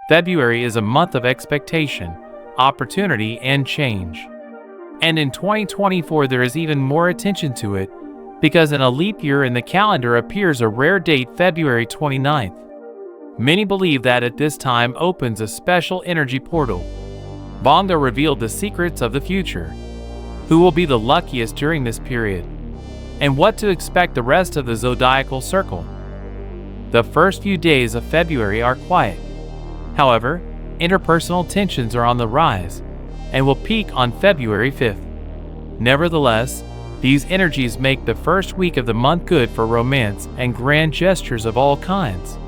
February is a month of expectation, opportunity, and change. And in 2024 there is even more attention to it, because in a leap year in the calendar appears a rare date, February 29th. Many believe that at this time opens a special energy portal. Vanga revealed the secrets of the future, who will be the luckiest during this period, and what to expect the rest of the zodiacal circle. The first few days of February are quiet. However, interpersonal tensions are on the rise and will peak on February 5th. Nevertheless, these energies make the first week of the month good for romance and grand gestures of all kinds,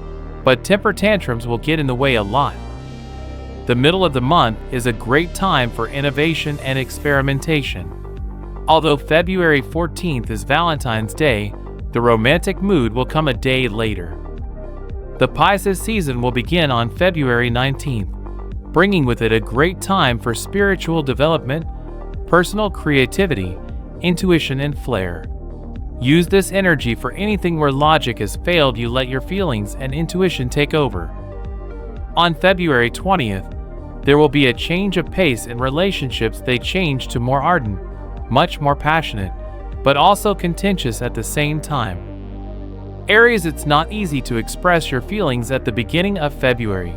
but temper tantrums will get in the way a lot. The middle of the month is a great time for innovation and experimentation. Although February 14th is Valentine's Day, the romantic mood will come a day later. The Pisces season will begin on February 19th, bringing with it a great time for spiritual development, personal creativity, intuition, and flair. Use this energy for anything where logic has failed you. Let your feelings and intuition take over. On February 20th, there will be a change of pace in relationships. They change to more ardent, much more passionate, but also contentious at the same time. Aries, it's not easy to express your feelings at the beginning of February.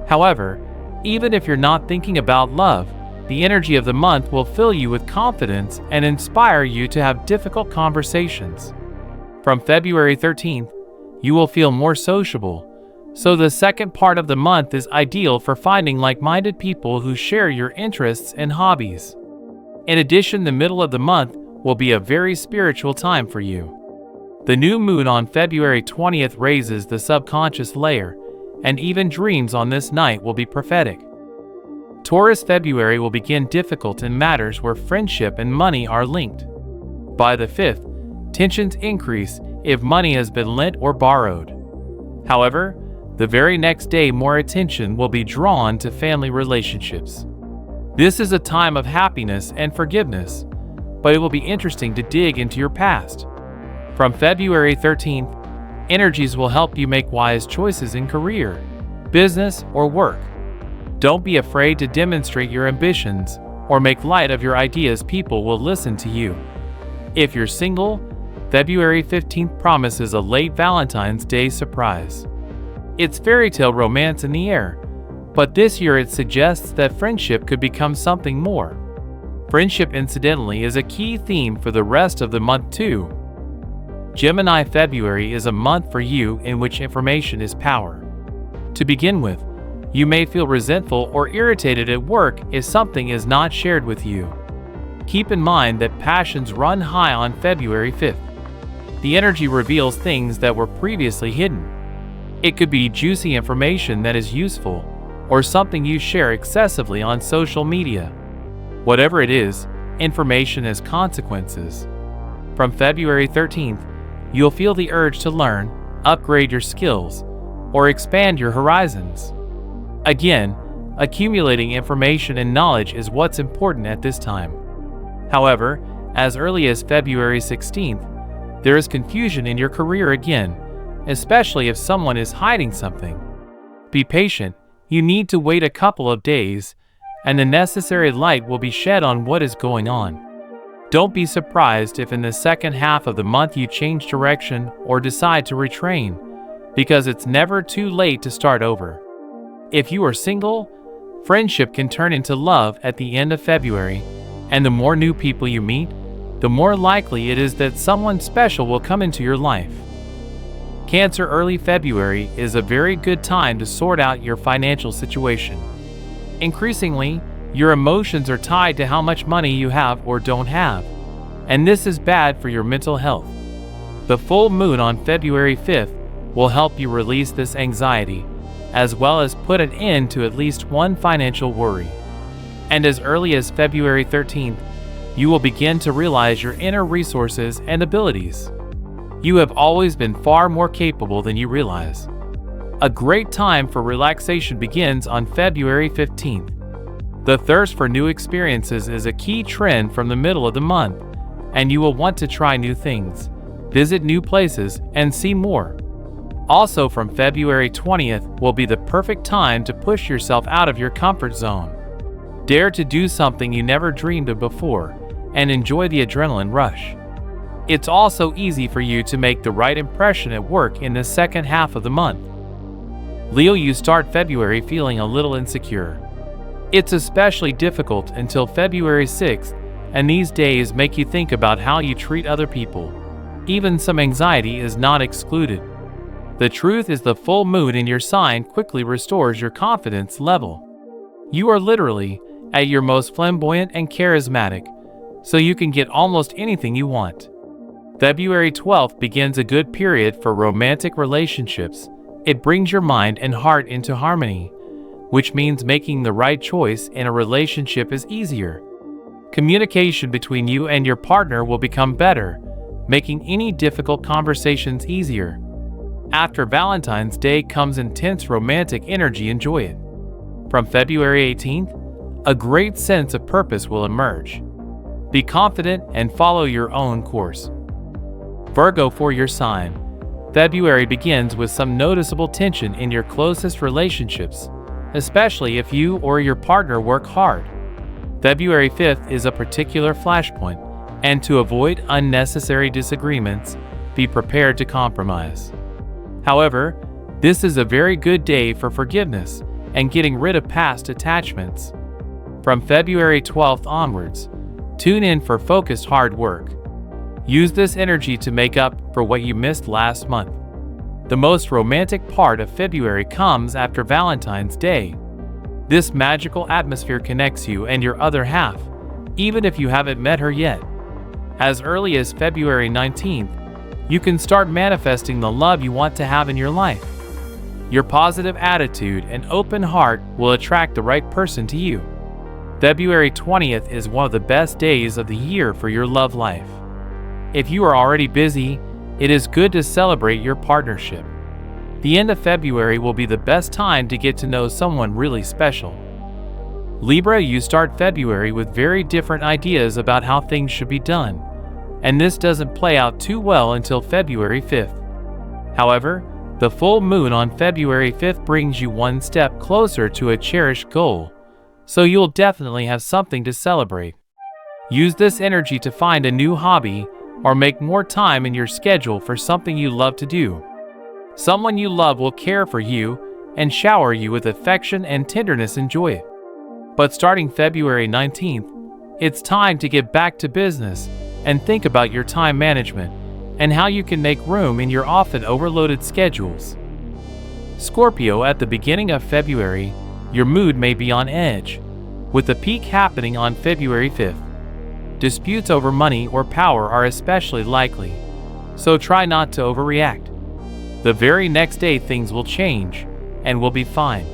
However, even if you're not thinking about love, the energy of the month will fill you with confidence and inspire you to have difficult conversations. From February 13th, you will feel more sociable, so the second part of the month is ideal for finding like-minded people who share your interests and hobbies. In addition, the middle of the month will be a very spiritual time for you. The new moon on February 20th raises the subconscious layer, and even dreams on this night will be prophetic. Taurus, February will begin difficult in matters where friendship and money are linked. By the 5th, tensions increase if money has been lent or borrowed. However, the very next day more attention will be drawn to family relationships. This is a time of happiness and forgiveness, but it will be interesting to dig into your past. From February 13th, energies will help you make wise choices in career, business, or work. Don't be afraid to demonstrate your ambitions or make light of your ideas. People will listen to you. If you're single, February 15th promises a late Valentine's Day surprise. It's fairy tale romance in the air, but this year it suggests that friendship could become something more. Friendship, incidentally, is a key theme for the rest of the month too. Gemini, February is a month for you in which information is power. To begin with, you may feel resentful or irritated at work if something is not shared with you. Keep in mind that passions run high on February 5th. The energy reveals things that were previously hidden. It could be juicy information that is useful, or something you share excessively on social media. Whatever it is, information has consequences. From February 13th, you'll feel the urge to learn, upgrade your skills, or expand your horizons. Again, accumulating information and knowledge is what's important at this time. However, as early as February 16th, there is confusion in your career again, especially if someone is hiding something. Be patient, you need to wait a couple of days, and the necessary light will be shed on what is going on. Don't be surprised if in the second half of the month you change direction or decide to retrain, because it's never too late to start over. If you are single, friendship can turn into love at the end of February, and the more new people you meet, the more likely it is that someone special will come into your life. Cancer, early February is a very good time to sort out your financial situation. Increasingly, your emotions are tied to how much money you have or don't have, and this is bad for your mental health. The full moon on February 5th will help you release this anxiety, as well as put an end to at least one financial worry. And as early as February 13th, you will begin to realize your inner resources and abilities. You have always been far more capable than you realize. A great time for relaxation begins on February 15th. The thirst for new experiences is a key trend from the middle of the month, and you will want to try new things, visit new places, and see more. Also, from February 20th will be the perfect time to push yourself out of your comfort zone. Dare to do something you never dreamed of before and enjoy the adrenaline rush. It's also easy for you to make the right impression at work in the second half of the month. Leo, you start February feeling a little insecure. It's especially difficult until February 6th, and these days make you think about how you treat other people. Even some anxiety is not excluded. The truth is, the full moon in your sign quickly restores your confidence level. You are literally at your most flamboyant and charismatic, so you can get almost anything you want. February 12th begins a good period for romantic relationships. It brings your mind and heart into harmony, which means making the right choice in a relationship is easier. Communication between you and your partner will become better, making any difficult conversations easier. After Valentine's Day comes intense romantic energy. Enjoy it. From February 18th, a great sense of purpose will emerge. Be confident and follow your own course. Virgo, for your sign, February begins with some noticeable tension in your closest relationships, especially if you or your partner work hard. February 5th is a particular flashpoint, and to avoid unnecessary disagreements, be prepared to compromise. However, this is a very good day for forgiveness and getting rid of past attachments. From February 12th onwards, tune in for focused hard work. Use this energy to make up for what you missed last month. The most romantic part of February comes after Valentine's Day. This magical atmosphere connects you and your other half, even if you haven't met her yet. As early as February 19th, you can start manifesting the love you want to have in your life. Your positive attitude and open heart will attract the right person to you. February 20th is one of the best days of the year for your love life. If you are already busy, it is good to celebrate your partnership. The end of February will be the best time to get to know someone really special. Libra, you start February with very different ideas about how things should be done, and this doesn't play out too well until February 5th. However, the full moon on February 5th brings you one step closer to a cherished goal, so you'll definitely have something to celebrate. Use this energy to find a new hobby or make more time in your schedule for something you love to do. Someone you love will care for you and shower you with affection and tenderness. Enjoy it. But starting February 19th, it's time to get back to business and think about your time management and how you can make room in your often overloaded schedules. Scorpio, at the beginning of February, your mood may be on edge, with the peak happening on February 5th. Disputes over money or power are especially likely, so try not to overreact. The very next day things will change and will be fine.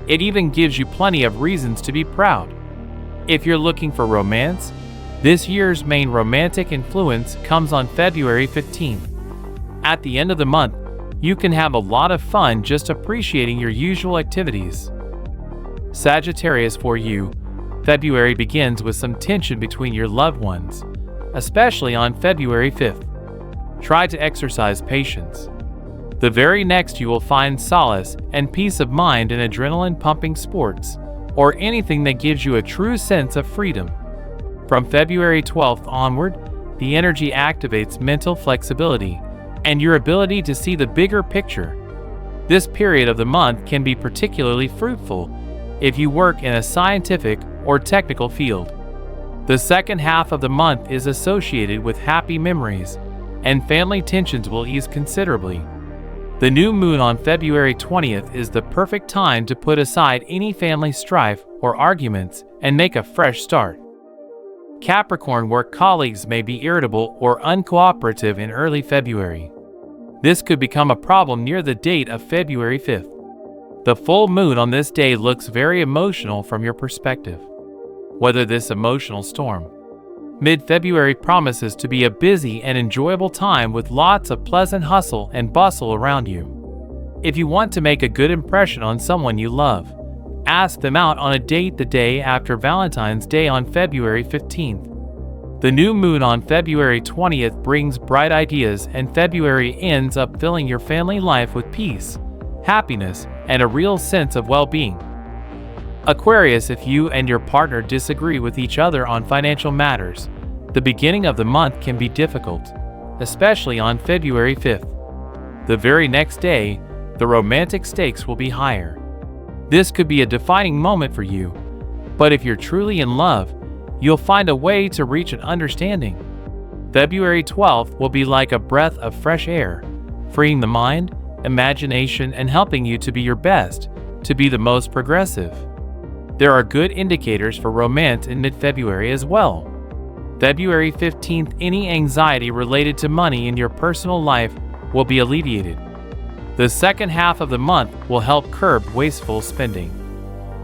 It even gives you plenty of reasons to be proud. If you're looking for romance, this year's main romantic influence comes on February 15th. At the end of the month, you can have a lot of fun just appreciating your usual activities. Sagittarius, for you, February begins with some tension between your loved ones, especially on February 5th. Try to exercise patience. The very next you will find solace and peace of mind in adrenaline-pumping sports, or anything that gives you a true sense of freedom. From February 12th onward, the energy activates mental flexibility and your ability to see the bigger picture. This period of the month can be particularly fruitful if you work in a scientific or technical field. The second half of the month is associated with happy memories, and family tensions will ease considerably. The new moon on February 20th is the perfect time to put aside any family strife or arguments and make a fresh start. Capricorn, work colleagues may be irritable or uncooperative in early February. This could become a problem near the date of February 5th. The full moon on this day looks very emotional from your perspective. Weather this emotional storm. Mid-February promises to be a busy and enjoyable time with lots of pleasant hustle and bustle around you. If you want to make a good impression on someone you love, ask them out on a date the day after Valentine's Day on February 15th. The new moon on February 20th brings bright ideas, and February ends up filling your family life with peace, happiness, and a real sense of well-being. Aquarius, if you and your partner disagree with each other on financial matters, the beginning of the month can be difficult, especially on February 5th. The very next day, the romantic stakes will be higher. This could be a defining moment for you, but if you're truly in love, you'll find a way to reach an understanding. February 12th will be like a breath of fresh air, freeing the mind, imagination, and helping you to be your best, to be the most progressive. There are good indicators for romance in mid-February as well. February 15th, any anxiety related to money in your personal life will be alleviated. The second half of the month will help curb wasteful spending.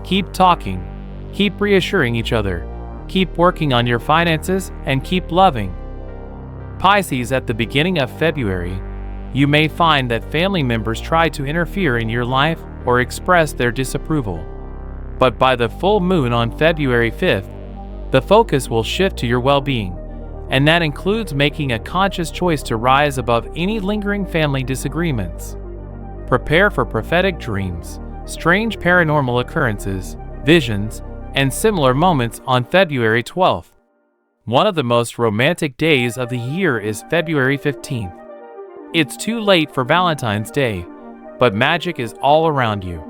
Keep talking, keep reassuring each other, keep working on your finances, and keep loving. Pisces, at the beginning of February, you may find that family members try to interfere in your life or express their disapproval. But by the full moon on February 5th, the focus will shift to your well-being, and that includes making a conscious choice to rise above any lingering family disagreements. Prepare for prophetic dreams, strange paranormal occurrences, visions, and similar moments on February 12th. One of the most romantic days of the year is February 15th. It's too late for Valentine's Day, but magic is all around you.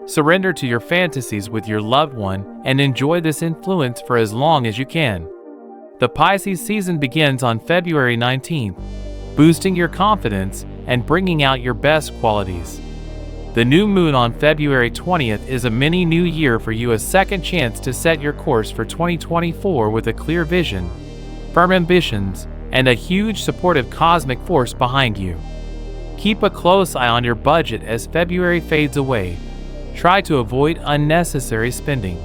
Surrender to your fantasies with your loved one and enjoy this influence for as long as you can. The Pisces season begins on February 19th, boosting your confidence and bringing out your best qualities. The new moon on February 20th is a mini new year for you, a second chance to set your course for 2024 with a clear vision, firm ambitions, and a huge supportive cosmic force behind you. Keep a close eye on your budget as February fades away. Try to avoid unnecessary spending.